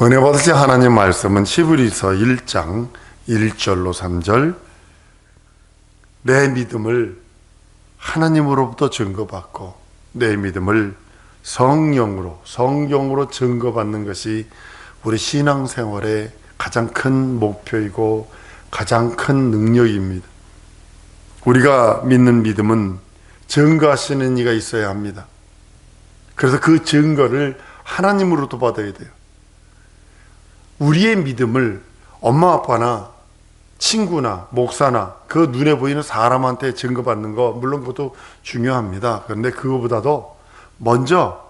은혜 받으신 하나님 말씀은 히브리서 1장 1절로 3절. 내 믿음을 하나님으로부터 증거받고 내 믿음을 성경으로 증거받는 것이 우리 신앙생활의 가장 큰 목표이고 가장 큰 능력입니다. 우리가 믿는 믿음은 증거하시는 이가 있어야 합니다. 그래서 그 증거를 하나님으로부터 받아야 돼요. 우리의 믿음을 엄마 아빠나 친구나 목사나 그 눈에 보이는 사람한테 증거받는 거 물론 그것도 중요합니다. 그런데 그거보다도 먼저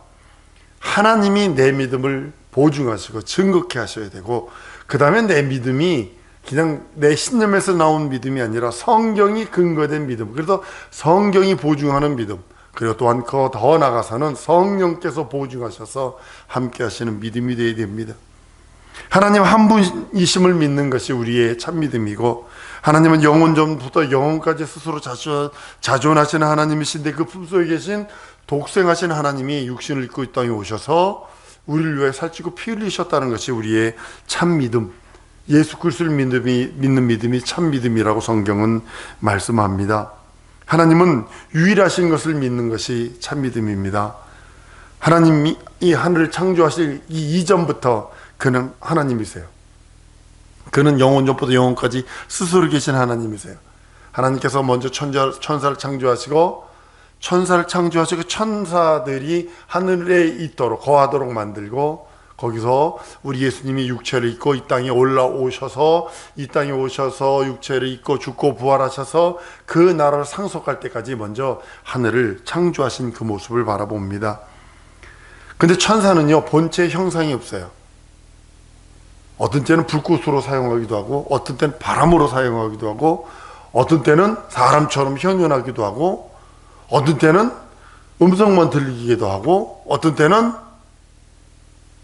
하나님이 내 믿음을 보증하시고 증거케 하셔야 되고, 그 다음에 내 믿음이 그냥 내 신념에서 나온 믿음이 아니라 성경이 근거된 믿음, 그래서 성경이 보증하는 믿음, 그리고 또한 더 나아가서는 성령께서 보증하셔서 함께 하시는 믿음이 되어야 됩니다. 하나님 한 분이심을 믿는 것이 우리의 참 믿음이고, 하나님은 영원 전부터 영원까지 스스로 자존하시는 하나님이신데 그 품속에 계신 독생하신 하나님이 육신을 입고 이 땅에 오셔서 우리를 위해 살찌고 피 흘리셨다는 것이 우리의 참 믿음, 예수 그리스도를 믿는 믿음이 참 믿음이라고 성경은 말씀합니다. 하나님은 유일하신 것을 믿는 것이 참 믿음입니다. 하나님이 이 하늘을 창조하실 이 이전부터 그는 하나님이세요. 그는 영원 전부터 영원까지 스스로 계신 하나님이세요. 하나님께서 먼저 천사를 창조하시고 천사들이 하늘에 있도록 거하도록 만들고, 거기서 우리 예수님이 육체를 입고 이 땅에 올라오셔서 이 땅에 오셔서 육체를 입고 죽고 부활하셔서 그 나라를 상속할 때까지 먼저 하늘을 창조하신 그 모습을 바라봅니다. 근데 천사는요, 본체의 형상이 없어요. 어떤 때는 불꽃으로 사용하기도 하고, 어떤 때는 바람으로 사용하기도 하고, 어떤 때는 사람처럼 현현하기도 하고, 어떤 때는 음성만 들리기도 하고, 어떤 때는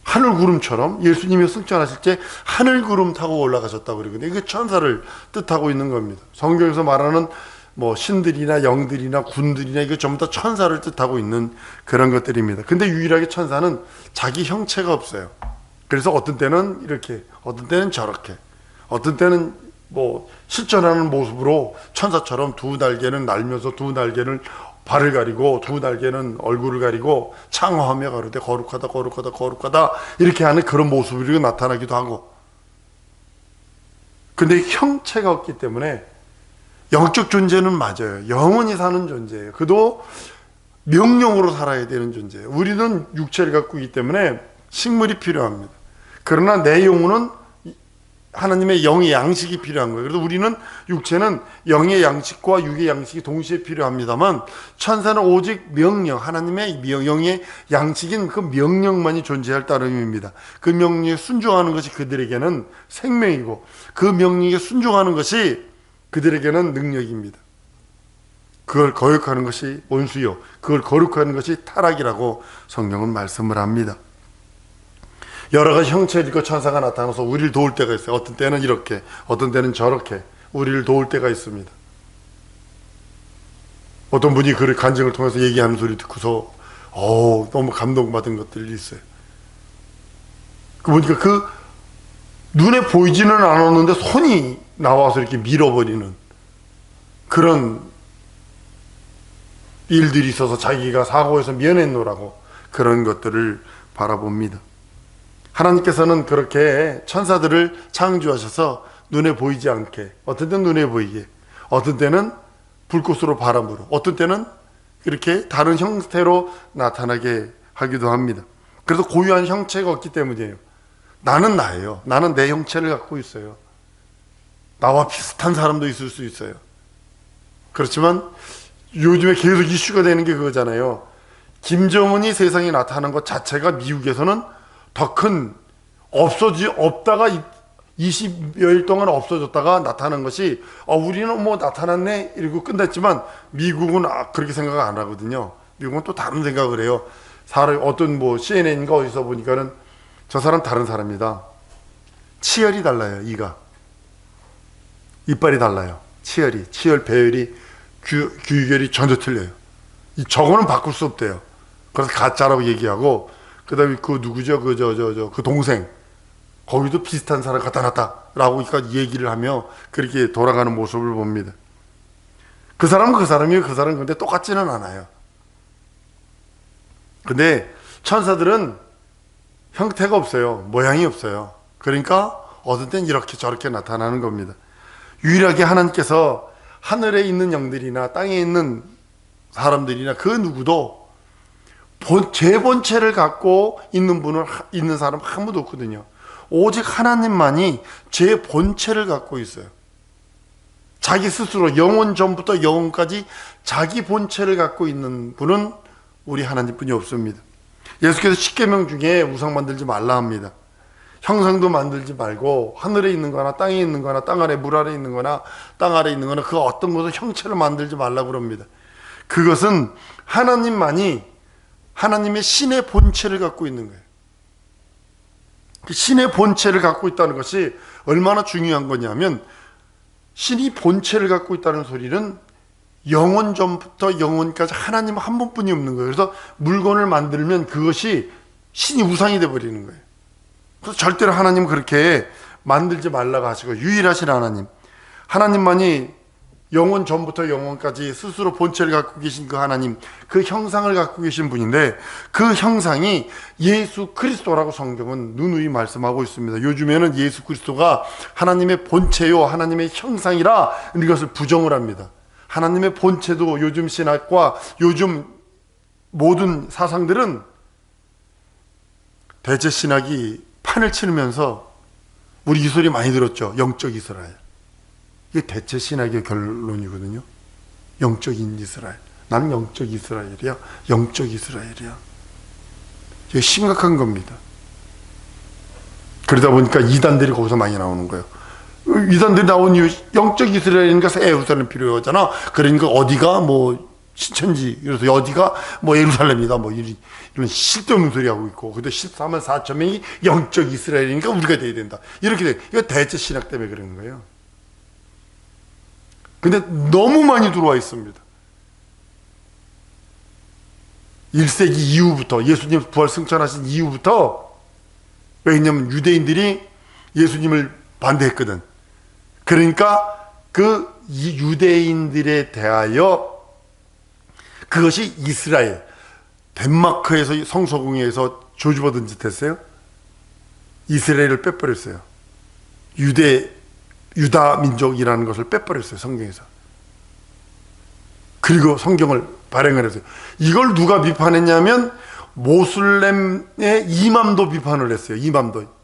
하늘구름처럼, 예수님이 승천하실 때 하늘구름 타고 올라가셨다고 그러거든요. 이게 천사를 뜻하고 있는 겁니다. 성경에서 말하는 신들이나 영들이나 군들이나 이거 전부 다 천사를 뜻하고 있는 그런 것들입니다. 근데 유일하게 천사는 자기 형체가 없어요. 그래서 어떤 때는 이렇게, 어떤 때는 저렇게, 어떤 때는 실존하는 모습으로 천사처럼 두 날개는 날면서 두 날개는 발을 가리고 두 날개는 얼굴을 가리고 창화하며 가로되 거룩하다 거룩하다 거룩하다 이렇게 하는 그런 모습으로 나타나기도 하고. 근데 형체가 없기 때문에 영적 존재는 맞아요. 영원히 사는 존재예요. 그도 명령으로 살아야 되는 존재예요. 우리는 육체를 갖고 있기 때문에 식물이 필요합니다. 그러나 내 영혼은 하나님의 영의 양식이 필요한 거예요. 그래서 우리는 육체는 영의 양식과 육의 양식이 동시에 필요합니다만, 천사는 오직 명령, 하나님의 영의 양식인 그 명령만이 존재할 따름입니다. 그 명령에 순종하는 것이 그들에게는 생명이고, 그 명령에 순종하는 것이 그들에게는 능력입니다. 그걸 거역하는 것이 원수요, 그걸 거룩하는 것이 타락이라고 성경은 말씀을 합니다. 여러 가지 형체를 입고 천사가 나타나서 우리를 도울 때가 있어요. 어떤 때는 이렇게, 어떤 때는 저렇게 우리를 도울 때가 있습니다. 어떤 분이 그 간증을 통해서 얘기하는 소리 듣고서 너무 감동받은 것들이 있어요. 보니까 그 눈에 보이지는 않았는데 손이 나와서 이렇게 밀어버리는 그런 일들이 있어서 자기가 사고에서 면했노라고 그런 것들을 바라봅니다. 하나님께서는 그렇게 천사들을 창조하셔서 눈에 보이지 않게, 어떤 때는 눈에 보이게, 어떤 때는 불꽃으로 바람으로, 어떤 때는 이렇게 다른 형태로 나타나게 하기도 합니다. 그래서 고유한 형체가 없기 때문이에요. 나는 나예요. 나는 내 형체를 갖고 있어요. 나와 비슷한 사람도 있을 수 있어요. 그렇지만 요즘에 계속 이슈가 되는 게 그거잖아요. 김정은이 세상에 나타난 것 자체가 미국에서는 더 큰, 없다가 20여일 동안 없어졌다가 나타난 것이, 우리는 나타났네 이러고 끝났지만 미국은 그렇게 생각 안 하거든요. 미국은 또 다른 생각을 해요. 어떤 CNN인가 어디서 보니까는 저 사람 다른 사람이다. 치열이 달라요. 이빨이 달라요. 치열, 배열이, 귀결이 전혀 틀려요. 저거는 바꿀 수 없대요. 그래서 가짜라고 얘기하고, 그 다음에 그 누구죠? 그 동생. 거기도 비슷한 사람 갖다 놨다라고 얘기를 하며 그렇게 돌아가는 모습을 봅니다. 그 사람은 그 사람이에요. 그 사람은 근데 똑같지는 않아요. 근데 천사들은 형태가 없어요. 모양이 없어요. 그러니까 어떤 땐 이렇게 저렇게 나타나는 겁니다. 유일하게 하나님께서 하늘에 있는 영들이나 땅에 있는 사람들이나 그 누구도 제 본체를 갖고 있는 사람 아무도 없거든요. 오직 하나님만이 제 본체를 갖고 있어요. 자기 스스로 영원 전부터 영원까지 자기 본체를 갖고 있는 분은 우리 하나님뿐이 없습니다. 예수께서 십계명 중에 우상 만들지 말라 합니다. 형상도 만들지 말고 하늘에 있는 거나 땅에 있는 거나 땅 아래 물 아래 있는 거나 땅 아래 있는 거나 그 어떤 것을 형체를 만들지 말라고 그럽니다. 그것은 하나님만이 하나님의 신의 본체를 갖고 있는 거예요. 그 신의 본체를 갖고 있다는 것이 얼마나 중요한 거냐면 신이 본체를 갖고 있다는 소리는 영원 전부터 영원까지 하나님 한 분뿐이 없는 거예요. 그래서 물건을 만들면 그것이 신이 우상이 되어버리는 거예요. 그래서 절대로 하나님은 그렇게 만들지 말라고 하시고 유일하신 하나님만이 영원 전부터 영원까지 스스로 본체를 갖고 계신 그 하나님, 그 형상을 갖고 계신 분인데 그 형상이 예수 그리스도라고 성경은 누누이 말씀하고 있습니다. 요즘에는 예수 그리스도가 하나님의 본체요 하나님의 형상이라 이것을 부정을 합니다. 하나님의 본체도 요즘 신학과 요즘 모든 사상들은 대체 신학이 판을 치면서 우리 이 소리 많이 들었죠. 영적 이스라엘. 이게 대체 신학의 결론이거든요. 영적인 이스라엘. 나는 영적 이스라엘이야. 영적 이스라엘이야. 이게 심각한 겁니다. 그러다 보니까 이단들이 거기서 많이 나오는 거예요. 이단들이 나온 이유, 영적 이스라엘이니까 예루살렘 필요하잖아. 그러니까 어디가 뭐 신천지, 그래서 어디가 뭐 예루살렘이다. 뭐 이런 쓸데없는 소리 하고 있고. 근데 14만 4천 명이 영적 이스라엘이니까 우리가 돼야 된다. 이렇게 돼. 이거 대체 신학 때문에 그러는 거예요. 근데 너무 많이 들어와 있습니다. 1세기 이후부터, 예수님 부활 승천하신 이후부터, 왜냐면 유대인들이 예수님을 반대했거든. 그러니까 그 유대인들에 대하여 그것이 이스라엘, 덴마크에서 성소공회에서 저주받은 짓 했어요. 이스라엘을 빼버렸어요. 유다 민족이라는 것을 빼버렸어요. 성경에서. 그리고 성경을 발행을 했어요. 이걸 누가 비판했냐면 모슬렘의 이맘도 비판을 했어요. 이맘도.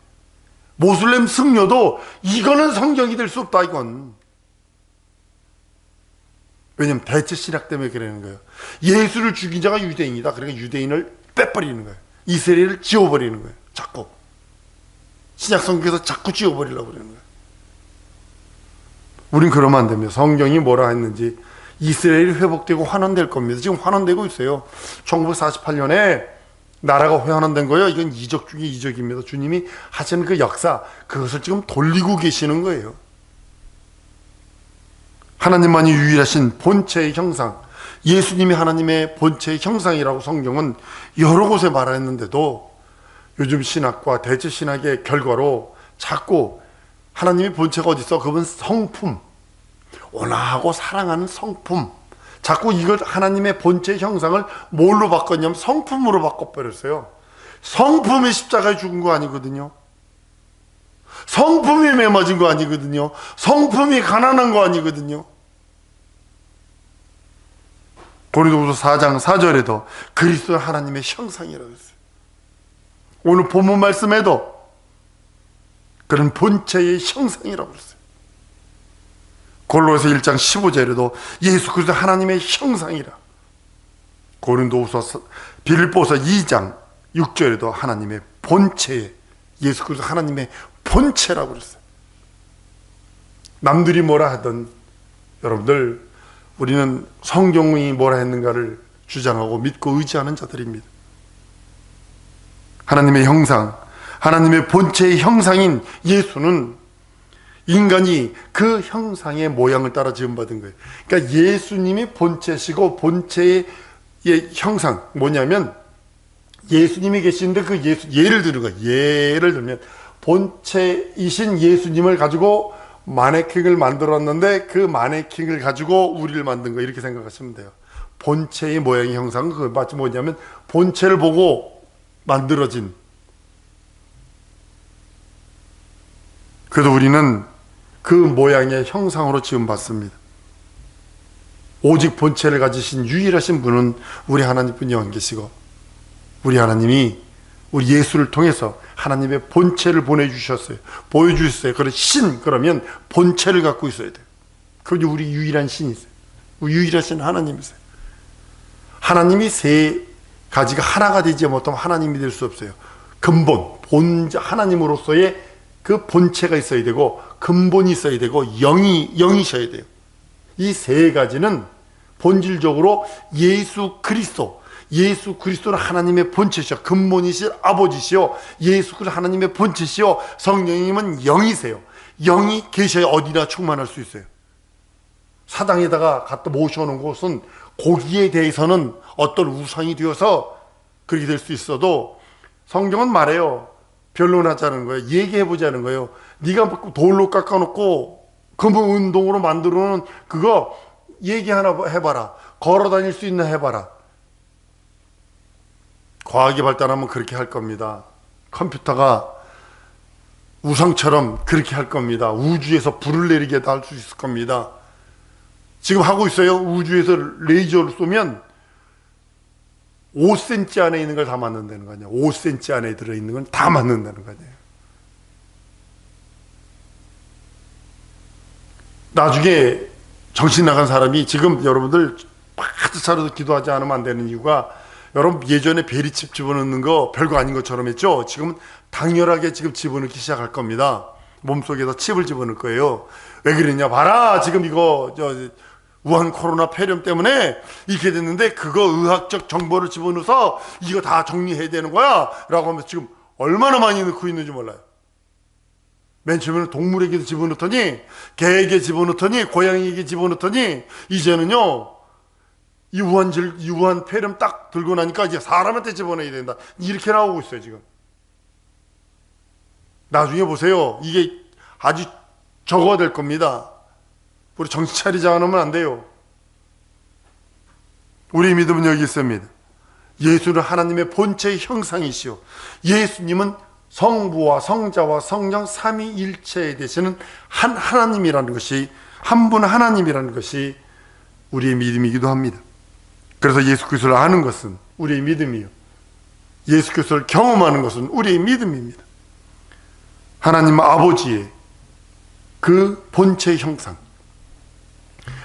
모슬렘 승려도 이거는 성경이 될 수 없다 이건. 왜냐면 대체 신학 때문에 그러는 거예요. 예수를 죽인 자가 유대인이다. 그러니까 유대인을 빼버리는 거예요. 이스라엘을 지워버리는 거예요. 자꾸. 신약 성경에서 자꾸 지워버리려고 그러는 거예요. 우린 그러면 안 됩니다. 성경이 뭐라 했는지 이스라엘이 회복되고 환원될 겁니다. 지금 환원되고 있어요. 1948년에 나라가 회환된 거예요. 이건 이적 중에 이적입니다. 주님이 하시는 그 역사, 그것을 지금 돌리고 계시는 거예요. 하나님만이 유일하신 본체의 형상, 예수님이 하나님의 본체의 형상이라고 성경은 여러 곳에 말했는데도 요즘 신학과 대체 신학의 결과로 자꾸 하나님의 본체가 어디 있어? 그건 성품, 온화하고 사랑하는 성품. 자꾸 이걸 하나님의 본체 형상을 뭘로 바꿨냐면 성품으로 바꿔버렸어요. 성품이 십자가에 죽은 거 아니거든요. 성품이 매맞은 거 아니거든요. 성품이 가난한 거 아니거든요. 고린도후서 4장 4절에도 그리스도 하나님의 형상이라고 했어요. 오늘 본문 말씀에도 그런 본체의 형상이라고 했어요. 골로새 1장 15절에도 예수 그리스도 하나님의 형상이라. 고린도후서 빌립보서 2장 6절에도 하나님의 본체, 예수 그리스도 하나님의 본체라고 그랬어요. 남들이 뭐라 하든 여러분들 우리는 성경이 뭐라 했는가를 주장하고 믿고 의지하는 자들입니다. 하나님의 형상, 하나님의 본체의 형상인 예수는 인간이 그 형상의 모양을 따라 지음받은 거예요. 그러니까 예수님이 본체시고 본체의 형상 뭐냐면 예수님이 계시는데 그 예를 들은 거예요. 예를 들면 본체이신 예수님을 가지고 마네킹을 만들었는데 그 마네킹을 가지고 우리를 만든 거, 이렇게 생각하시면 돼요. 본체의 모양의 형상은 그 마치 뭐냐면 본체를 보고 만들어진. 그래도 우리는 그 모양의 형상으로 지음받습니다. 오직 본체를 가지신 유일하신 분은 우리 하나님뿐이 안 계시고, 우리 하나님이 우리 예수를 통해서 하나님의 본체를 보내주셨어요. 보여주셨어요. 그래서 신, 그러면 본체를 갖고 있어야 돼요. 그게 우리 유일한 신이세요. 우리 유일하신 하나님이세요. 하나님이 세 가지가 하나가 되지 못하면 하나님이 될 수 없어요. 근본, 하나님으로서의 그 본체가 있어야 되고, 근본이 있어야 되고, 영이셔야 돼요. 이 세 가지는 본질적으로 예수 그리스도는 하나님의 본체시요, 근본이실 아버지시요, 예수 그리스도 하나님의 본체시요, 성령님은 영이세요. 영이 계셔야 어디나 충만할 수 있어요. 사당에다가 갖다 모셔놓은 곳은 거기에 대해서는 어떤 우상이 되어서 그렇게 될 수 있어도, 성경은 말해요. 변론하자는 거예요. 얘기해보자는 거예요. 네가 돌로 깎아놓고 금은 운동으로 만들어놓은 그거 얘기 하나 해봐라. 걸어다닐 수 있나 해봐라. 과학이 발달하면 그렇게 할 겁니다. 컴퓨터가 우상처럼 그렇게 할 겁니다. 우주에서 불을 내리게 할 수 있을 겁니다. 지금 하고 있어요. 우주에서 레이저를 쏘면 5cm 안에 있는 걸 다 맞는다는 거 아니에요. 5cm 안에 들어있는 건 다 맞는다는 거 아니에요. 나중에 정신 나간 사람이, 지금 여러분들 바짝 차려서 기도하지 않으면 안 되는 이유가, 여러분 예전에 베리칩 집어넣는 거 별거 아닌 것처럼 했죠. 지금은 당연하게 지금 집어넣기 시작할 겁니다. 몸속에다 칩을 집어넣을 거예요. 왜 그랬냐, 봐라, 지금 이거 우한 코로나 폐렴 때문에 이렇게 됐는데 그거 의학적 정보를 집어넣어서 이거 다 정리해야 되는 거야 라고 하면서 지금 얼마나 많이 넣고 있는지 몰라요. 맨 처음에는 동물에게도 집어넣더니, 개에게 집어넣더니, 고양이에게 집어넣더니, 이제는요 이 우한 폐렴 딱 들고 나니까 이제 사람한테 집어넣어야 된다, 이렇게 나오고 있어요. 지금 나중에 보세요. 이게 아주 적어야 될 겁니다. 우리 정신 차리지 않으면 안 돼요. 우리 믿음은 여기 있습니다. 예수는 하나님의 본체의 형상이시오. 예수님은 성부와 성자와 성령 삼위일체에 되시는 한 하나님이라는 것이, 한 분 하나님이라는 것이 우리의 믿음이기도 합니다. 그래서 예수 그리스도를 아는 것은 우리의 믿음이요, 예수 그리스도를 경험하는 것은 우리의 믿음입니다. 하나님 아버지의 그 본체의 형상,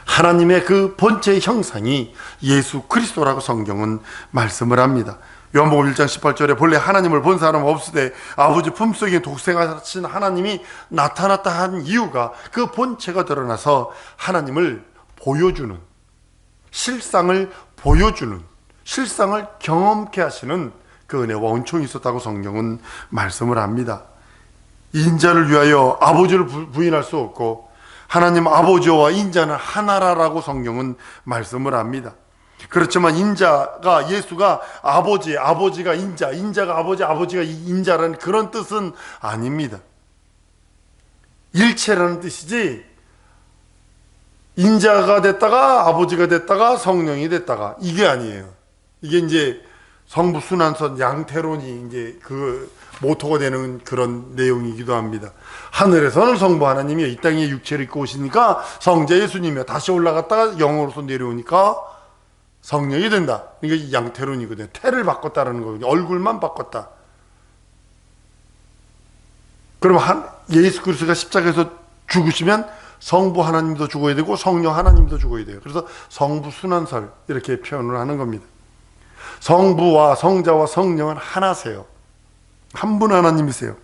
하나님의 그 본체의 형상이 예수 그리스도라고 성경은 말씀을 합니다. 요한복음 1장 18절에 본래 하나님을 본 사람은 없으되 아버지 품속에 독생하신 하나님이 나타났다 한 이유가, 그 본체가 드러나서 하나님을 보여주는, 실상을 보여주는, 실상을 경험케 하시는 그 은혜와 은총이 있었다고 성경은 말씀을 합니다. 인자를 위하여 아버지를 부인할 수 없고, 하나님 아버지와 인자는 하나라라고 성경은 말씀을 합니다. 그렇지만 인자가, 예수가 아버지, 아버지가 인자, 인자가 아버지, 아버지가 인자라는 그런 뜻은 아닙니다. 일체라는 뜻이지, 인자가 됐다가 아버지가 됐다가 성령이 됐다가, 이게 아니에요. 이게 이제 성부 순환선 양태론이 이제 그 모토가 되는 그런 내용이기도 합니다. 하늘에서는 성부 하나님이요, 이 땅에 육체를 입고 오시니까 성자 예수님이요, 다시 올라갔다가 영으로서 내려오니까 성령이 된다. 이게 양태론이거든요. 태를 바꿨다라는 거거든요. 얼굴만 바꿨다. 그럼 예수 그리스도가 십자가에서 죽으시면 성부 하나님도 죽어야 되고 성령 하나님도 죽어야 돼요. 그래서 성부 순환설, 이렇게 표현을 하는 겁니다. 성부와 성자와 성령은 하나세요. 한 분 하나님이세요.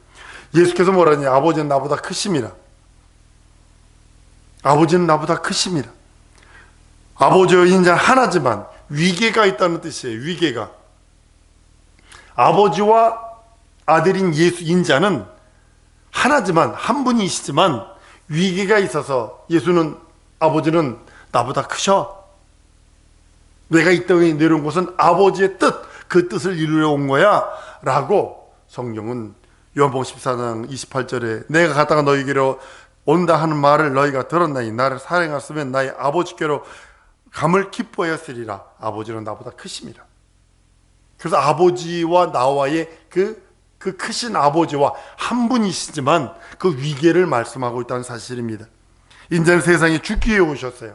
예수께서 뭐라니, 아버지는 나보다 크심이라. 아버지는 나보다 크심이라. 아버지와 인자는 하나지만 위계가 있다는 뜻이에요. 위계가. 아버지와 아들인 예수 인자는 하나지만, 한 분이시지만 위계가 있어서, 예수는, 아버지는 나보다 크셔. 내가 이 땅에 내려온 것은 아버지의 뜻, 그 뜻을 이루려 온 거야 라고 성경은 요한복음 14장 28절에 내가 가다가 너희에게로 온다 하는 말을 너희가 들었나니 나를 사랑하였으면 나의 아버지께로 감을 기뻐하였으리라. 아버지는 나보다 크심이라. 그래서 아버지와 나와의 그 크신 아버지와 한 분이시지만 그 위계를 말씀하고 있다는 사실입니다. 인자는 세상에 죽기 위해 오셨어요.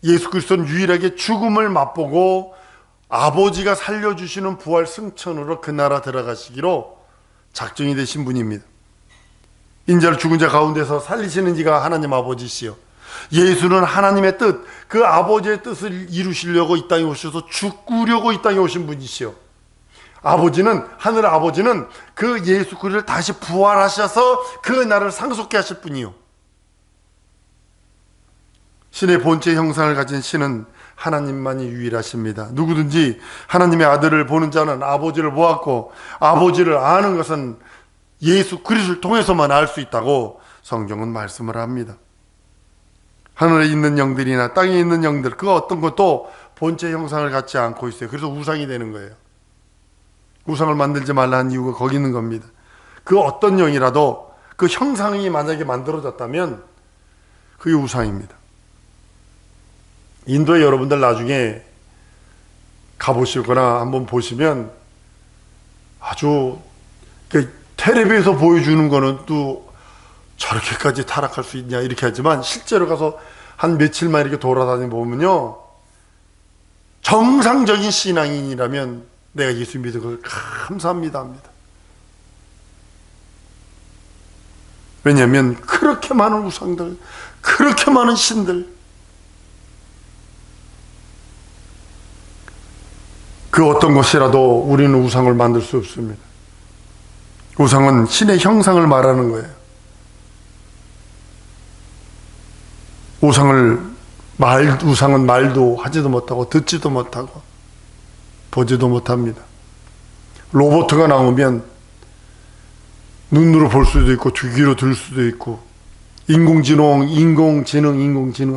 예수 그리스도는 유일하게 죽음을 맛보고 아버지가 살려주시는 부활 승천으로 그 나라 들어가시기로 작정이 되신 분입니다. 인자를 죽은 자 가운데서 살리시는 이가 하나님 아버지시요, 예수는 하나님의 뜻, 그 아버지의 뜻을 이루시려고 이 땅에 오셔서 죽으려고 이 땅에 오신 분이시요, 아버지는, 하늘 아버지는 그 예수 그리스도를 다시 부활하셔서 그 나라를 상속케 하실 분이요, 신의 본체 형상을 가진 신은 하나님만이 유일하십니다. 누구든지 하나님의 아들을 보는 자는 아버지를 보았고 아버지를 아는 것은 예수 그리스도를 통해서만 알 수 있다고 성경은 말씀을 합니다. 하늘에 있는 영들이나 땅에 있는 영들, 그 어떤 것도 본체 형상을 갖지 않고 있어요. 그래서 우상이 되는 거예요. 우상을 만들지 말라는 이유가 거기 있는 겁니다. 그 어떤 영이라도 그 형상이 만약에 만들어졌다면 그게 우상입니다. 인도에 여러분들 나중에 가보시거나 한번 보시면 아주 텔레비에서 보여주는 거는 또 저렇게까지 타락할 수 있냐 이렇게 하지만 실제로 가서 한 며칠만 이렇게 돌아다니 보면요, 정상적인 신앙인이라면 내가 예수 믿은 걸 감사합니다 합니다. 왜냐하면 그렇게 많은 우상들, 그렇게 많은 신들, 그 어떤 것이라도 우리는 우상을 만들 수 없습니다. 우상은 신의 형상을 말하는 거예요. 우상은 말도 하지도 못하고 듣지도 못하고 보지도 못합니다. 로봇가 나오면 눈으로 볼 수도 있고 귀로 들을 수도 있고, 인공지능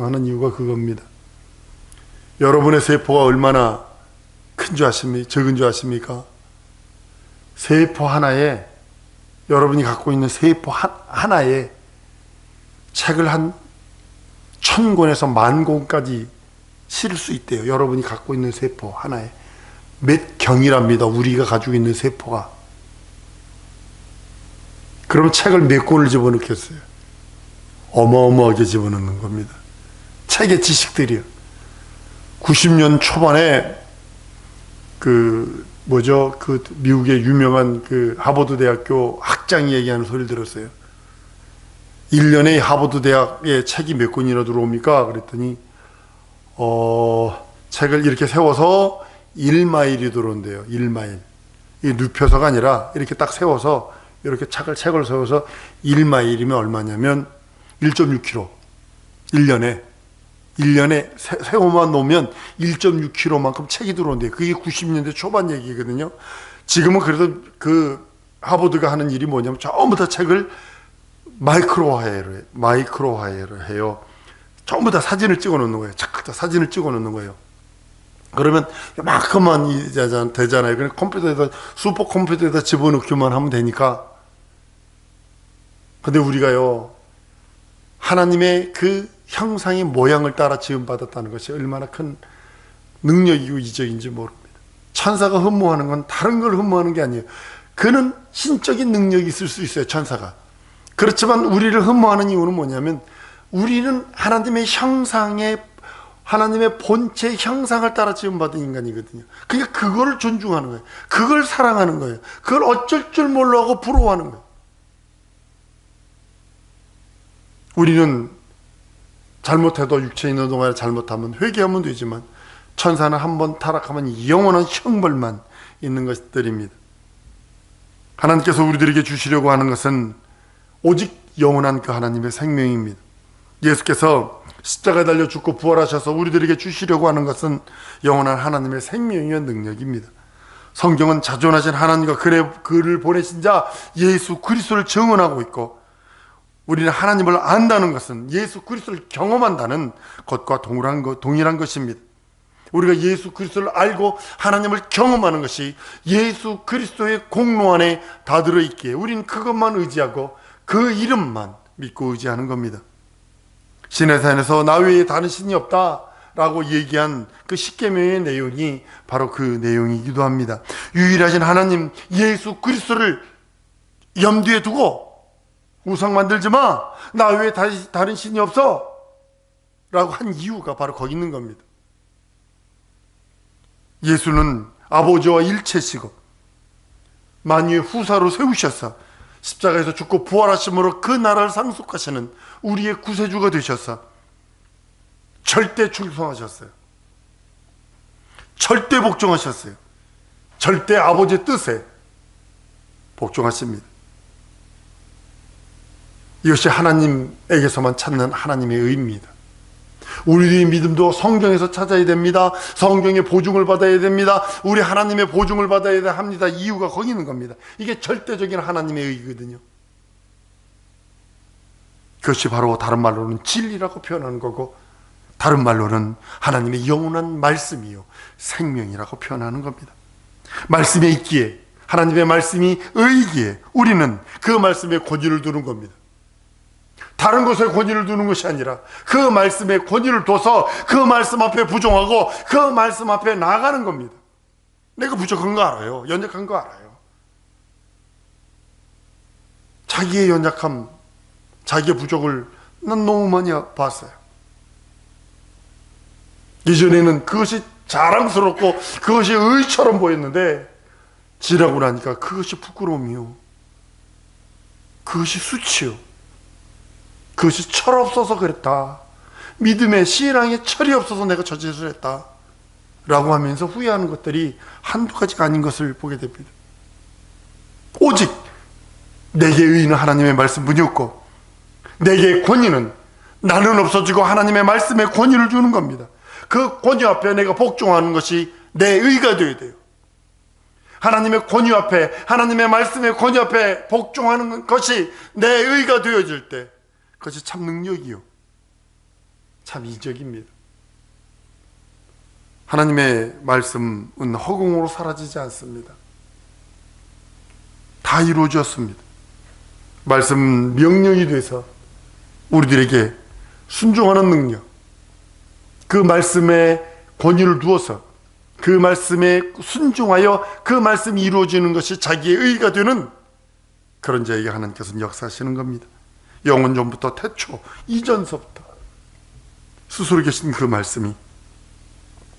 하는 이유가 그겁니다. 여러분의 세포가 얼마나 큰 줄 아십니까? 적은 줄 아십니까? 세포 하나에, 여러분이 갖고 있는 세포 하나에 책을 한 1000권에서 10,000권까지 실을 수 있대요. 여러분이 갖고 있는 세포 하나에 몇 경이랍니다. 우리가 가지고 있는 세포가. 그럼 책을 몇 권을 집어넣겠어요? 어마어마하게 집어넣는 겁니다. 책의 지식들이요. 90년 초반에 미국의 유명한 하버드 대학교 학장이 얘기하는 소리를 들었어요. 1년에 하버드 대학에 책이 몇 권이나 들어옵니까? 그랬더니 책을 이렇게 세워서 1마일이 들어온대요. 1마일. 이 눕혀서가 아니라 이렇게 딱 세워서, 이렇게 책을 세워서 1마일이면 얼마냐면 1.6km. 1년에 세워만 놓으면 1.6km만큼 책이 들어온대요. 그게 90년대 초반 얘기거든요. 지금은 그래도 그 하버드가 하는 일이 뭐냐면 전부 다 책을 마이크로화해를 해요. 전부 다 사진을 찍어 놓는 거예요. 착 사진을 찍어 놓는 거예요. 그러면 막그만 되잖아요. 그냥 컴퓨터에다, 슈퍼컴퓨터에다 집어넣기만 하면 되니까. 근데 우리가요, 하나님의 그 형상의 모양을 따라 지음받았다는 것이 얼마나 큰 능력이고 이적인지 모릅니다. 천사가 흠모하는 건 다른 걸 흠모하는 게 아니에요. 그는 신적인 능력이 있을 수 있어요, 천사가. 그렇지만 우리를 흠모하는 이유는 뭐냐면, 우리는 하나님의 본체 형상을 따라 지음받은 인간이거든요. 그러니까 그거를 존중하는 거예요. 그걸 사랑하는 거예요. 그걸 어쩔 줄 몰라 하고 부러워하는 거예요. 우리는 잘못해도 육체에 있는 동안에 잘못하면 회개하면 되지만, 천사는 한번 타락하면 영원한 형벌만 있는 것들입니다. 하나님께서 우리들에게 주시려고 하는 것은 오직 영원한 그 하나님의 생명입니다. 예수께서 십자가에 달려 죽고 부활하셔서 우리들에게 주시려고 하는 것은 영원한 하나님의 생명이와 능력입니다. 성경은 자존하신 하나님과 그를 보내신 자 예수 그리스도를 증언하고 있고, 우리는 하나님을 안다는 것은 예수 그리스도를 경험한다는 것과 동일한 것입니다. 우리가 예수 그리스도를 알고 하나님을 경험하는 것이 예수 그리스도의 공로 안에 다 들어있기에 우리는 그것만 의지하고 그 이름만 믿고 의지하는 겁니다. 시내산에서 나 외에 다른 신이 없다라고 얘기한 그 십계명의 내용이 바로 그 내용이기도 합니다. 유일하신 하나님 예수 그리스도를 염두에 두고 우상 만들지 마, 나 외에 다른 신이 없어 라고 한 이유가 바로 거기 있는 겁니다. 예수는 아버지와 일체시고 만유의 후사로 세우셔서 십자가에서 죽고 부활하심으로 그 나라를 상속하시는 우리의 구세주가 되셔서 절대 충성하셨어요. 절대 복종하셨어요. 절대 아버지의 뜻에 복종하십니다. 이것이 하나님에게서만 찾는 하나님의 의입니다. 우리의 믿음도 성경에서 찾아야 됩니다. 성경의 보증을 받아야 됩니다. 우리 하나님의 보증을 받아야 합니다. 이유가 거기 있는 겁니다. 이게 절대적인 하나님의 의거든요. 그것이 바로 다른 말로는 진리라고 표현하는 거고, 다른 말로는 하나님의 영원한 말씀이요 생명이라고 표현하는 겁니다. 말씀에 있기에, 하나님의 말씀이 의이기에 우리는 그 말씀에 권위를 두는 겁니다. 다른 것에 권위를 두는 것이 아니라 그 말씀에 권위를 둬서 그 말씀 앞에 부종하고 그 말씀 앞에 나아가는 겁니다. 내가 부족한 거 알아요. 연약한 거 알아요. 자기의 연약함, 자기의 부족을 난 너무 많이 봤어요. 이전에는 그것이 자랑스럽고 그것이 의처럼 보였는데 지나고 나니까 그것이 부끄러움이요, 그것이 수치요, 그것이 철 없어서 그랬다, 믿음의 신앙에 철이 없어서 내가 저 짓을 했다 라고 하면서 후회하는 것들이 한두 가지가 아닌 것을 보게 됩니다. 오직 내게 의의는 하나님의 말씀뿐이었고 내게 권위는 나는 없어지고 하나님의 말씀에 권위를 주는 겁니다. 그 권위 앞에 내가 복종하는 것이 내 의가 되어야 돼요. 하나님의 권위 앞에, 하나님의 말씀의 권위 앞에 복종하는 것이 내 의가 되어질 때 그것이 참 능력이요, 참 이적입니다. 하나님의 말씀은 허공으로 사라지지 않습니다. 다 이루어졌습니다. 말씀 명령이 돼서 우리들에게 순종하는 능력, 그 말씀에 권위를 두어서 그 말씀에 순종하여 그 말씀이 이루어지는 것이 자기의 의가 되는 그런 자에게 하나님께서는 역사하시는 겁니다. 영원 전부터 태초 이전서부터 스스로 계신 그 말씀이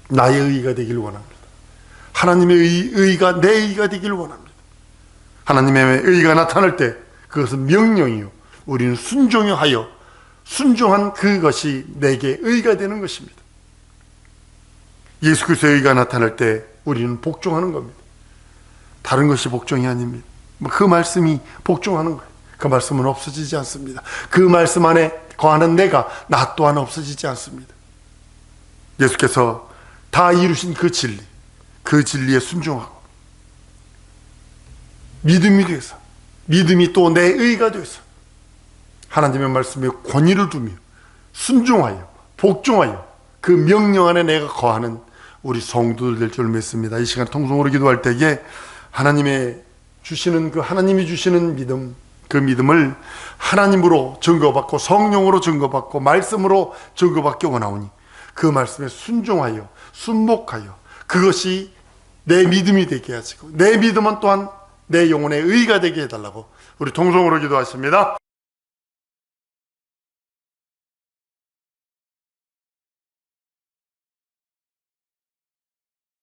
나의 의가 되길 원합니다. 하나님의 의가 내 의가 되길 원합니다. 하나님의 의가 나타날 때 그것은 명령이요, 우리는 순종하여 순종한 그것이 내게 의가 되는 것입니다. 예수 그리스도의 의가 나타날 때 우리는 복종하는 겁니다. 다른 것이 복종이 아닙니다. 그 말씀이 복종하는 거예요. 그 말씀은 없어지지 않습니다. 그 말씀 안에 거하는 내가, 나 또한 없어지지 않습니다. 예수께서 다 이루신 그 진리, 그 진리에 순종하고 믿음이 돼서, 믿음이 또 내 의가 돼서 하나님의 말씀에 권위를 두며 순종하여 복종하여 그 명령 안에 내가 거하는 우리 성도들 될 줄 믿습니다. 이 시간 통성으로 기도할 때에 하나님이 주시는 믿음, 그 믿음을 하나님으로 증거받고 성령으로 증거받고 말씀으로 증거받기 원하오니 그 말씀에 순종하여 순복하여 그것이 내 믿음이 되게 하시고 내 믿음은 또한 내 영혼의 의가 되게 해달라고 우리 통성으로 기도하십니다.